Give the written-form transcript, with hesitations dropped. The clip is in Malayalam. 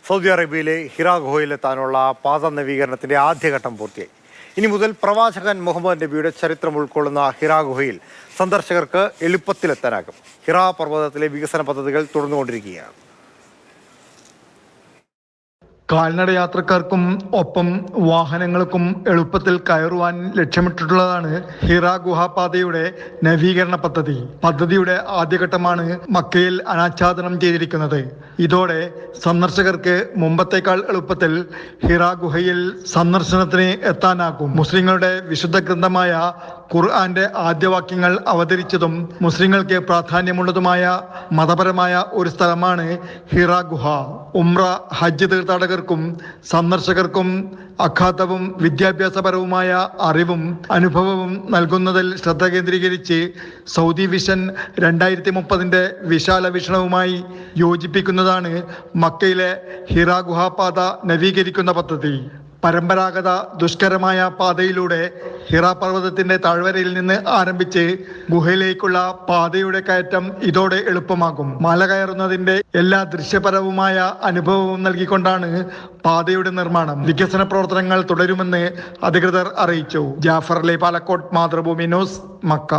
സൗദി അറേബ്യയിലെ ഹിറാ ഗുഹയിലെത്താനുള്ള പാത നവീകരണത്തിന്റെ ആദ്യഘട്ടം പൂർത്തിയായി. ഇനി മുതൽ പ്രവാചകൻ മുഹമ്മദ് നബിയുടെ ചരിത്രം ഉൾക്കൊള്ളുന്ന ഹിറാ ഗുഹയിൽ സന്ദർശകർക്ക് എളുപ്പത്തിലെത്താനാകും. ഹിറാ പർവ്വതത്തിലെ വികസന പദ്ധതികൾ തുടർന്നുകൊണ്ടിരിക്കുകയാണ്. കാൽനട യാത്രക്കാർക്കും ഒപ്പം വാഹനങ്ങൾക്കും എളുപ്പത്തിൽ കയറുവാൻ ലക്ഷ്യമിട്ടിട്ടുള്ളതാണ് ഹിറാ ഗുഹാപാതയുടെ നവീകരണ പദ്ധതി. പദ്ധതിയുടെ ആദ്യഘട്ടമാണ് മക്കയിൽ അനാച്ഛാദനം ചെയ്തിരിക്കുന്നത്. ഇതോടെ സന്ദർശകർക്ക് മുമ്പത്തേക്കാൾ എളുപ്പത്തിൽ ഹിറാ ഗുഹയിൽ സന്ദർശനത്തിന് എത്താനാകും. മുസ്ലിങ്ങളുടെ വിശുദ്ധ ഗ്രന്ഥമായ ഖുർആന്റെ ആദ്യവാക്യങ്ങൾ അവതരിച്ചതും മുസ്ലിങ്ങൾക്ക് പ്രാധാന്യമുള്ളതുമായ മതപരമായ ഒരു സ്ഥലമാണ് ഹിറാ ഗുഹ. ഉംറ, ഹജ്ജ് തീർത്ഥാടകർക്കും സന്ദർശകർക്കും അഗാധവും വിദ്യാഭ്യാസപരവുമായ അറിവും അനുഭവവും നൽകുന്നതിൽ ശ്രദ്ധ കേന്ദ്രീകരിച്ച് സൗദി വിഷൻ 2030 വിശാല വീക്ഷണവുമായി യോജിപ്പിക്കുന്നതാണ് മക്കയിലെ ഹിറാ ഗുഹാപാത നവീകരിക്കുന്ന പദ്ധതി. പരമ്പരാഗത ദുഷ്കരമായ പാതയിലൂടെ ഹിറാ പർവ്വതത്തിന്റെ താഴ്വരയിൽ നിന്ന് ആരംഭിച്ച് ഗുഹയിലേക്കുള്ള പാതയുടെ കയറ്റം ഇതോടെ എളുപ്പമാകും. മല കയറുന്നതിന്റെ എല്ലാ ദൃശ്യപരവുമായ അനുഭവവും നൽകിക്കൊണ്ടാണ് പാതയുടെ നിർമ്മാണം. വികസന പ്രവർത്തനങ്ങൾ തുടരുമെന്ന് അധികൃതർ അറിയിച്ചു. Jafar Ali, Palakkode, Mathrubhumi news, Mecca.